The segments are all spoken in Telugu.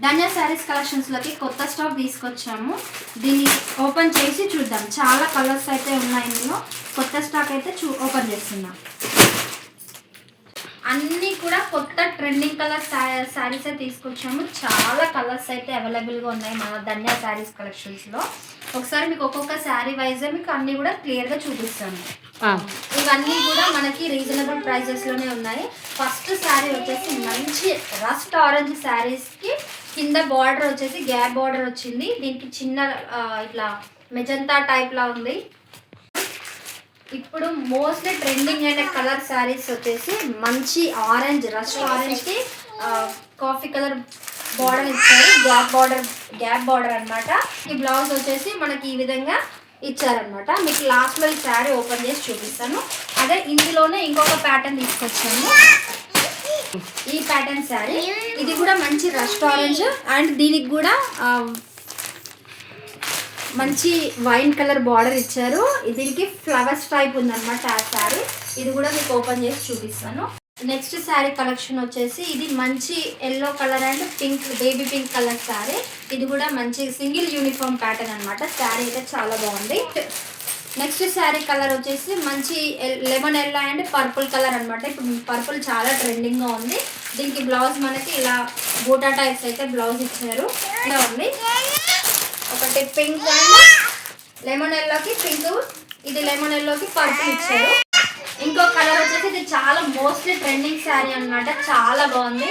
ధన్య శారీస్ కలెక్షన్స్లోకి కొత్త స్టాక్ తీసుకొచ్చాము. దీన్ని ఓపెన్ చేసి చూద్దాం. చాలా కలర్స్ అయితే ఉన్నాయి ఇందులో. కొత్త స్టాక్ అయితే ఓపెన్ చేస్తున్నాం. అన్నీ కూడా కొత్త ట్రెండింగ్ కలర్ శారీస్ తీసుకొచ్చాము. చాలా కలర్స్ అయితే అవైలబుల్గా ఉన్నాయి మన ధన్య శారీస్ కలెక్షన్స్లో. ఒకసారి మీకు ఒక్కొక్క శారీ వైజ్ మీకు అన్నీ కూడా క్లియర్గా చూపిస్తాను. ఇవన్నీ కూడా మనకి రీజనబుల్ ప్రైజెస్లోనే ఉన్నాయి. ఫస్ట్ శారీ వచ్చేసి మంచి రస్ట్ ఆరెంజ్ శారీస్కి కింద బార్డర్ వచ్చేసి గ్యాప్ బార్డర్ వచ్చింది. దీనికి చిన్న ఇట్లా మెజంతా టైప్లా ఉంది. ఇప్పుడు మోస్ట్లీ ట్రెండింగ్ అయిన కలర్ శారీస్ వచ్చేసి మంచి ఆరెంజ్ రస్ట్ ఆరెంజ్కి కాఫీ కలర్ బార్డర్ ఇచ్చారు. గ్యాప్ బార్డర్ అనమాట. ఈ బ్లౌజ్ వచ్చేసి మనకి ఈ విధంగా ఇచ్చారనమాట. మీకు లాస్ట్లో ఈ శారీ ఓపెన్ చేసి చూపిస్తాను. అదే ఇందులోనే ఇంకొక ప్యాటర్న్ తీసుకొచ్చాము. ఈ ప్యాటర్న్ శారీ ఇది కూడా మంచి రస్ట్ ఆరెంజ్ అండ్ దీనికి కూడా మంచి వైన్ కలర్ బార్డర్ ఇచ్చారు. దీనికి ఫ్లవర్స్ టైప్ ఉందన్నమాట ఆ శారీ. ఇది కూడా మీకు ఓపెన్ చేసి చూపిస్తాను. నెక్స్ట్ శారీ కలెక్షన్ వచ్చేసి ఇది మంచి yellow colour and pink baby pink colour sari. ఇది కూడా మంచి సింగిల్ యూనిఫామ్ ప్యాటర్న్ అనమాట. శారీ అయితే చాలా బాగుంది. నెక్స్ట్ శారీ కలర్ వచ్చేసి మంచి lemon yellow and purple colour అనమాట. ఇప్పుడు పర్పుల్ చాలా ట్రెండింగ్గా ఉంది. దీనికి బ్లౌజ్ మనకి ఇలా బూటా టైప్స్ అయితే బ్లౌజ్ ఇచ్చారు. ఇలా ఉంది. ఒకటి పింక్ అండ్ లెమన్ ఎల్లోకి పింక్, ఇది లెమన్ ఎల్లోకి పర్పుల్ ఇచ్చారు. ఇంకో కలర్ వచ్చేసి ఇది చాలా మోస్ట్లీ ట్రెండింగ్ శారీ అనమాట. చాలా బాగుంది.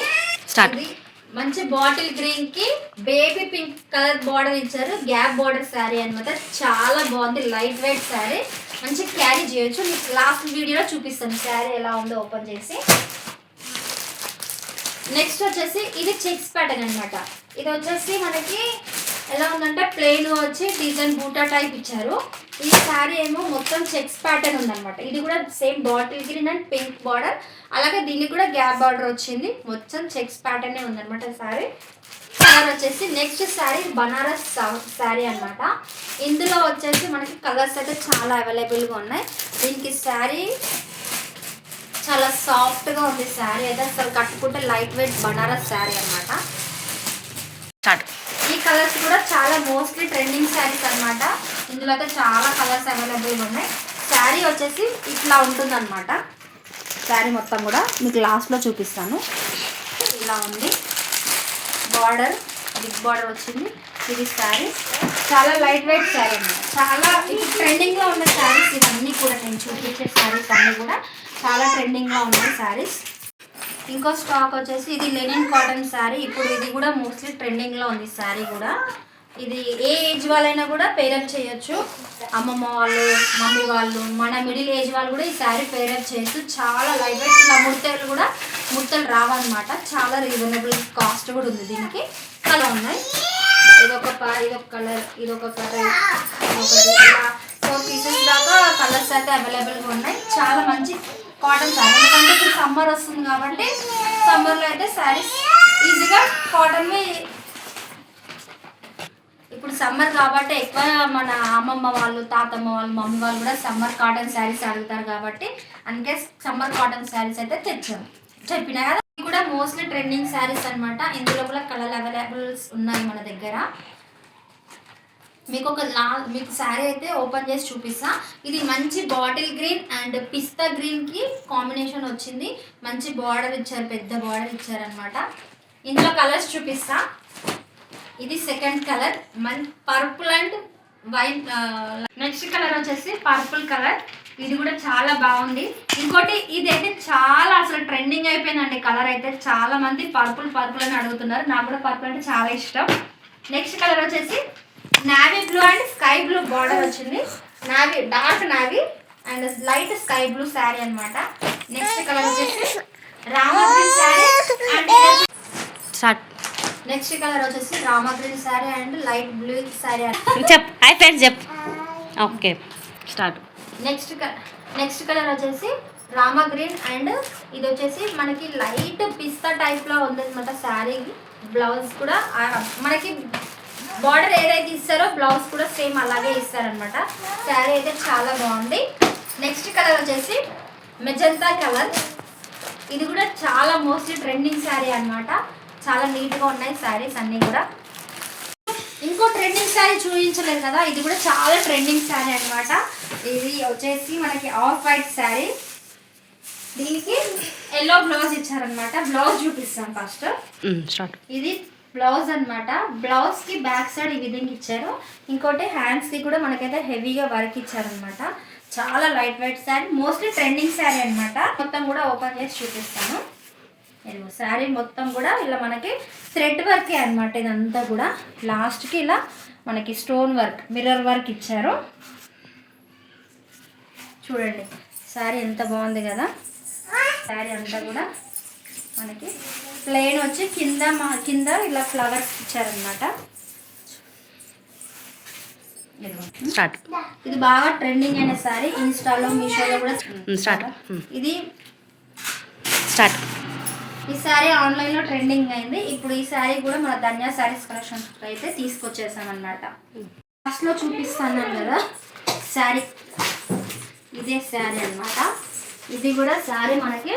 మంచి బాటిల్ గ్రీన్ కి బేబీ పింక్ కలర్ బార్డర్ ఇచ్చారు. గ్యాప్ బార్డర్ శారీ అనమాట. చాలా బాగుంది. లైట్ వెయిట్ శారీ, మంచి క్యారీ చేయొచ్చు. మీకు లాస్ట్ వీడియోలో చూపిస్తాను శారీ ఎలా ఉందో ఓపెన్ చేసి. నెక్స్ట్ వచ్చేసి ఇది చెక్స్ ప్యాటర్న్ అనమాట. ఇది వచ్చేసి మనకి ఎలా ఉందంటే ప్లెయిన్ వచ్చి డిజైన్ బూటా టైప్ ఇచ్చారు. ఈ శారీ ఏమో మొత్తం చెక్స్ ప్యాటర్న్ ఉందన్నమాట. ఇది కూడా same bottle green and pink border, అలాగే దీనికి కూడా గ్యాప్ బార్డర్ వచ్చింది. మొత్తం చెక్స్ ప్యాటర్నే ఉందన్నమాట శారీ. కలర్ వచ్చేసి నెక్స్ట్ శారీ బనారస్ శారీ అనమాట. ఇందులో వచ్చేసి మనకి కలర్స్ అయితే చాలా అవైలబుల్గా ఉన్నాయి. దీనికి శారీ చాలా సాఫ్ట్గా ఉంది. శారీ అయితే అసలు కట్టుకుంటే లైట్ వెయిట్ బనారస్ శారీ అనమాట. ఈ కలర్స్ కూడా చాలా మోస్ట్లీ ట్రెండింగ్ శారీస్ అనమాట. ఇందులో అయితే చాలా కలర్స్ అవైలబుల్గా ఉన్నాయి. శారీ వచ్చేసి ఇట్లా ఉంటుంది అనమాట. శారీ మొత్తం కూడా మీకు లాస్ట్లో చూపిస్తాను. ఇలా ఉంది. బార్డర్ బిగ్ బార్డర్ వచ్చింది. ఇది శారీ చాలా లైట్ వెయిట్ శారీ అనమాట. చాలా ఇప్పుడు ట్రెండింగ్లో ఉన్న శారీస్ ఇవన్నీ కూడా నేను చూపించే శారీస్ అన్నీ కూడా చాలా ట్రెండింగ్లో ఉన్నాయి శారీస్. ఇంకో స్టాక్ వచ్చేసి ఇది లెనిన్ కాటన్ శారీ. ఇప్పుడు ఇది కూడా మోస్ట్లీ ట్రెండింగ్లో ఉంది శారీ కూడా. ఇది ఏ ఏజ్ వాళ్ళైనా కూడా పేరప్ చేయొచ్చు. అమ్మమ్మ వాళ్ళు, మమ్మీ వాళ్ళు, మన మిడిల్ ఏజ్ వాళ్ళు కూడా ఈ శారీ పేరప్ చేయొచ్చు. చాలా లైట్ వెయిట్. ఇలా ముడతలు రావన్నమాట. చాలా రీజనబుల్ కాస్ట్ కూడా ఉంది దీనికి. చాలా ఉన్నాయి. ఇదొక కలర్, ఇదొక కలర్, ఇదొకటి, ఇలా 4 పీసెస్ దాకా కలర్స్ అయితే అవైలబుల్గా ఉన్నాయి. చాలా మంచి కాటన్ శారీ. ఎందుకంటే ఇప్పుడు సమ్మర్ వస్తుంది కాబట్టి సమ్మర్లో అయితే శారీస్ ఈజీగా కాటన్వి. ఇప్పుడు సమ్మర్ కాబట్టి ఎక్కువ మన అమ్మమ్మ వాళ్ళు, తాతమ్మ వాళ్ళు, మమ్మీ వాళ్ళు కూడా సమ్మర్ కాటన్ శారీస్ అడుగుతారు కాబట్టి అందుకే సమ్మర్ కాటన్ శారీస్ అయితే చెప్పినా కదా. ఇది కూడా మోస్ట్లీ ట్రెండింగ్ శారీస్ అనమాట. ఇందులో కూడా కలర్ అవైలబుల్స్ ఉన్నాయి మన దగ్గర. మీకు శారీ అయితే ఓపెన్ చేసి చూపిస్తా. ఇది మంచి బాటిల్ గ్రీన్ అండ్ పిస్తా గ్రీన్కి కాంబినేషన్ వచ్చింది. మంచి బార్డర్ ఇచ్చారు, పెద్ద బార్డర్ ఇచ్చారనమాట. ఇందులో కలర్స్ చూపిస్తా. ఇది second colour purple and wine. Next colour వచ్చేసి పర్పుల్ కలర్. ఇది కూడా చాలా బాగుంది. ఇంకోటి ఇది అయితే చాలా అసలు ట్రెండింగ్ అయిపోయిందండి. కలర్ అయితే చాలా మంది పర్పుల్ అని అడుగుతున్నారు. నాకు కూడా పర్పుల్ అంటే చాలా ఇష్టం. నెక్స్ట్ కలర్ వచ్చేసి navy blue and sky blue border వచ్చింది. Dark navy and light sky blue sari అనమాట. నెక్స్ట్ కలర్ వచ్చేసి rama green sari and next colour వచ్చేసి rama green sari and light blue sari. Okay start. Next colour వచ్చేసి రామా గ్రీన్ అండ్ ఇది వచ్చేసి మనకి లైట్ పిస్తా టైప్లో ఉంది అనమాట. శారీ బ్లౌజ్ కూడా మనకి బార్డర్ ఏదైతే ఇస్తారో బ్లౌజ్ కూడా సేమ్ అలాగే ఇస్తారనమాట. శారీ అయితే చాలా బాగుంది. నెక్స్ట్ కలర్ వచ్చేసి మెజంతా కలర్. ఇది కూడా చాలా మోస్ట్లీ ట్రెండింగ్ శారీ అనమాట. చాలా నీట్గా ఉన్నాయి శారీస్ అన్నీ కూడా. ఇంకో ట్రెండింగ్ శారీ చూపించలేదు కదా, ఇది కూడా చాలా ట్రెండింగ్ శారీ అనమాట. ఇది వచ్చేసి మనకి ఆఫ్ వైట్ శారీ, దీనికి ఎల్లో బ్లౌజ్ ఇచ్చారనమాట. బ్లౌజ్ చూపిస్తాను ఫస్ట్. ఇది బ్లౌజ్ అనమాట. బ్లౌజ్ కి బ్యాక్ సైడ్ ఈ విధంగా ఇచ్చారు. ఇంకోటి హ్యాండ్స్ కి కూడా మనకైతే హెవీగా వర్క్ ఇచ్చారనమాట. చాలా light weight sari, mostly trending sari అనమాట. మొత్తం కూడా ఓపెన్ చేసి చూపిస్తాను. ఇదిగో శారీ మొత్తం కూడా ఇలా మనకి థ్రెడ్ వర్కే అనమాట. ఇదంతా కూడా లాస్ట్కి ఇలా మనకి స్టోన్ వర్క్, మిర్రర్ వర్క్ ఇచ్చారు. చూడండి శారీ ఎంత బాగుంది కదా. శారీ అంతా కూడా మనకి ప్లెయిన్ వచ్చి కింద ఇలా ఫ్లవర్స్ ఇచ్చారనమాట. ఇది బాగా ట్రెండింగ్ అయిన శారీ, ఇన్స్టాలో మీషోలో కూడా. ఇది స్టార్ట్. ఈ శారీ ఆన్లైన్లో ట్రెండింగ్ అయింది. ఇప్పుడు ఈ శారీ కూడా మన ధన్య శారీస్ కలెక్షన్ అయితే తీసుకొచ్చేసాం అనమాట. ఫస్ట్లో చూపిస్తాను కదా శారీ, ఇదే శారీ అనమాట. ఇది కూడా శారీ మనకి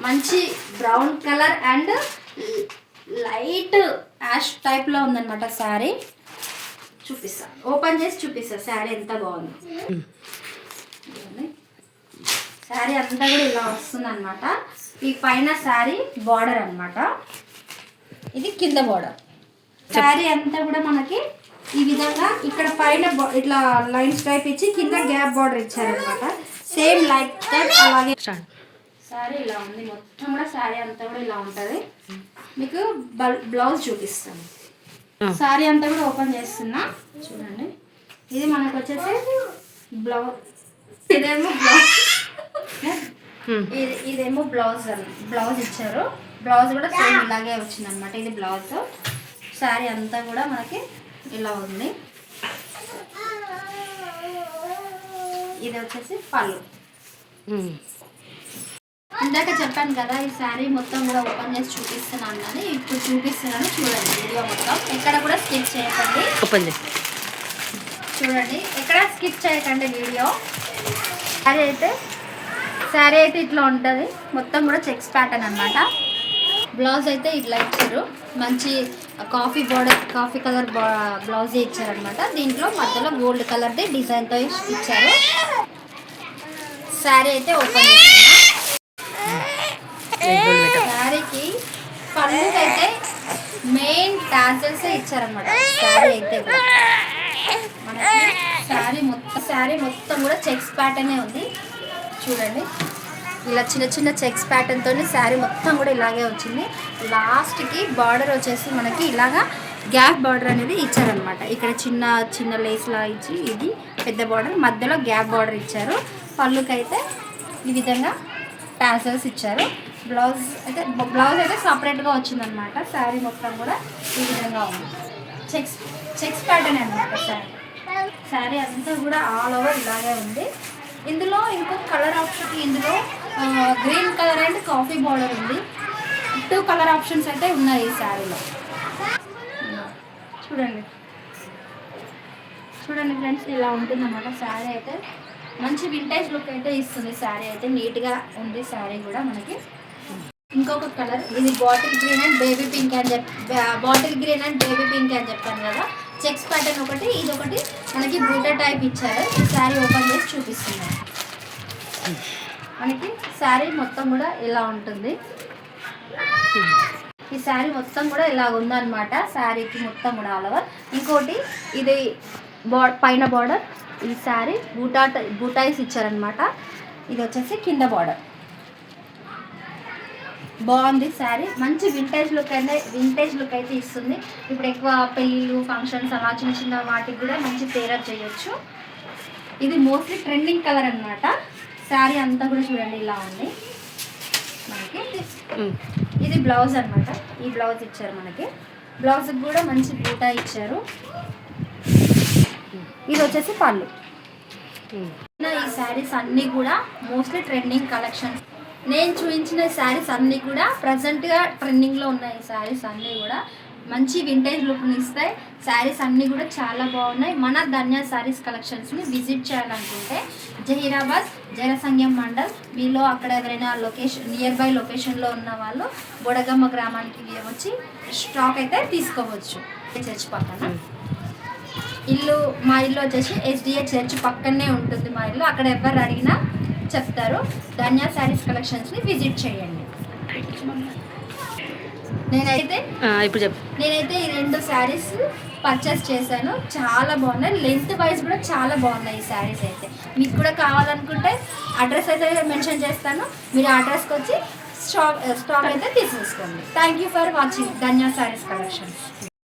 మంచి brown colour and light ash టైప్లో ఉందన్నమాట శారీ. చూపిస్తాను, ఓపెన్ చేసి చూపిస్తాను శారీ ఎంత బాగుంది. శారీ అంతా కూడా ఇలా వస్తుంది అనమాట. ఈ పైన శారీ బార్డర్ అనమాట, ఇది కింద బార్డర్. శారీ అంతా కూడా మనకి ఈ విధంగా ఇక్కడ పైన ఇట్లా లైన్స్ టైప్ ఇచ్చి కింద గ్యాప్ బార్డర్ ఇచ్చారనమాట. సేమ్ లైక్ దట్ అలాగే శారీ ఇలా ఉంది. మొత్తం కూడా శారీ అంతా కూడా ఇలా ఉంటుంది. మీకు బ్లౌజ్ చూపిస్తాను. శారీ అంతా కూడా ఓపెన్ చేస్తున్నా చూడండి. ఇది మనకు వచ్చేసి బ్లౌజ్, ఇదేమో బ్లౌజ్, ఇదేమో బ్లౌజ్ ఇచ్చారు. బ్లౌజ్ కూడా సేమ్ ఇలాగే వచ్చింది అనమాట. ఇది బ్లౌజ్. శారీ అంతా కూడా మనకి ఇలా ఉంది. ఇది వచ్చేసి పళ్ళు. ఇందాక చెప్పాను కదా ఈ శారీ మొత్తం కూడా ఓపెన్ చేసి చూపిస్తున్నాను అని. ఇప్పుడు చూపిస్తున్నాను చూడండి. వీడియో మొత్తం ఎక్కడ కూడా స్కిప్ చేయకండి. ఓపెన్ చేసి చూడండి, ఎక్కడ స్కిప్ చేయకండి వీడియో. శారీ అయితే ఇట్లా ఉంటుంది. మొత్తం కూడా చెక్స్ ప్యాటర్న్ అనమాట. బ్లౌజ్ అయితే ఇట్లా ఇచ్చారు. మంచి కాఫీ కలర్ బ్లౌజే ఇచ్చారనమాట. దీంట్లో మధ్యలో గోల్డ్ కలర్ది డిజైన్తో ఇచ్చారు. శారీ అయితే ఓపెన్ చేస్తున్నా. శారీకి పళ్ళుకి అయితే మెయిన్ టాజల్సే ఇచ్చారనమాట. శారీ అయితే మనకి శారీ మొత్తం కూడా చెక్స్ ప్యాటర్నే ఉంది. చూడండి ఇలా చిన్న చిన్న చెక్స్ ప్యాటర్న్తో శారీ మొత్తం కూడా ఇలాగే వచ్చింది. లాస్ట్కి బార్డర్ వచ్చేసి మనకి ఇలాగా గ్యాప్ బార్డర్ అనేది ఇచ్చారనమాట. ఇక్కడ చిన్న చిన్న లేస్లా ఇచ్చి ఇది పెద్ద బార్డర్, మధ్యలో గ్యాప్ బార్డర్ ఇచ్చారు. పళ్ళుకైతే ఈ విధంగా టాసల్స్ ఇచ్చారు. బ్లౌజ్ అయితే సపరేట్గా వచ్చిందనమాట. శారీ మొత్తం కూడా ఈ విధంగా ఉంది. చెక్స్ ప్యాటర్న్ అనమాట శారీ అంతా కూడా ఆల్ ఓవర్ ఇలాగే ఉంది. ఇందులో ఇంకొక కలర్ ఆప్షన్, ఇందులో green colour and coffee border ఉంది. 2 కలర్ ఆప్షన్స్ అయితే ఉన్నాయి ఈ శారీలో. చూడండి ఫ్రెండ్స్, ఇలా ఉంటుంది అన్నమాట. శారీ అయితే మంచి వింటేజ్ లుక్ అయితే ఇస్తుంది. శారీ అయితే నీట్గా ఉంది. శారీ కూడా మనకి ఇంకొక కలర్, ఇది bottle green and baby pink అని చెప్పాను కదా. చెక్స్ ప్యాటర్న్ ఒకటి, ఇది ఒకటి మనకి బూటా టైప్ ఇచ్చారు. శారీ ఓపెన్ చేసి చూపిస్తున్నాను. మనకి శారీ మొత్తం కూడా ఇలా ఉంటుంది. ఈ శారీ మొత్తం కూడా ఇలా ఉందన్నమాట. శారీకి మొత్తం కూడా ఆల్ ఓవర్. ఇంకోటి ఇది పైన బార్డర్, ఈ శారీ బూటాయిస్ ఇచ్చారనమాట. ఇది వచ్చేసి కింద బార్డర్. బాగుంది శారీ. మంచి వింటేజ్ లుక్ అయితే ఇస్తుంది. ఇప్పుడు ఎక్కువ పెళ్ళిళ్ళు, ఫంక్షన్స్ అలా చిన్న చిన్న వాటికి కూడా మంచి పేరప్ చేయొచ్చు. ఇది మోస్ట్లీ ట్రెండింగ్ కలర్ అనమాట. శారీ అంతా కూడా చూడండి ఇలా ఉంది మనకి. ఇది బ్లౌజ్ అనమాట. ఈ బ్లౌజ్ ఇచ్చారు మనకి. బ్లౌజ్కి కూడా మంచి బూటా ఇచ్చారు. ఇది వచ్చేసి పళ్ళు. ఈ శారీస్ అన్నీ కూడా మోస్ట్లీ ట్రెండింగ్ కలెక్షన్స్. నేను చూపించిన శారీస్ అన్నీ కూడా ప్రజెంట్గా ట్రెండింగ్లో ఉన్నాయి. శారీస్ అన్నీ కూడా మంచి వింటేజ్ లుక్ని ఇస్తాయి. శారీస్ అన్నీ కూడా చాలా బాగున్నాయి. మన ధన్య శారీస్ కలెక్షన్స్ని విజిట్ చేయాలనుకుంటే జహీరాబాద్ జనసంఘం మండల్, మీలో అక్కడ ఎవరైనా లొకేషన్ నియర్ బై లొకేషన్లో ఉన్న వాళ్ళు బొడగమ్మ గ్రామానికి వచ్చి స్టాక్ అయితే తీసుకోవచ్చు. చర్చ్ పక్కన మా ఇల్లు వచ్చేసి SDA చర్చ్ పక్కనే ఉంటుంది మా ఇల్లు. అక్కడ ఎవరు అడిగినా చెప్తారు. ధన్య శారీస్ కలెక్షన్స్ని విజిట్ చేయండి. నేనైతే ఈ 2 శారీస్ పర్చేస్ చేశాను. చాలా బాగున్నాయి. లెంత్ వైజ్ కూడా చాలా బాగున్నాయి ఈ శారీస్ అయితే. మీకు కూడా కావాలనుకుంటే అడ్రస్ అయితే మెన్షన్ చేస్తాను. మీరు అడ్రస్కి వచ్చి స్టాక్ అయితే తీసేసుకోండి. Thank you for watching Dhanya saris collections.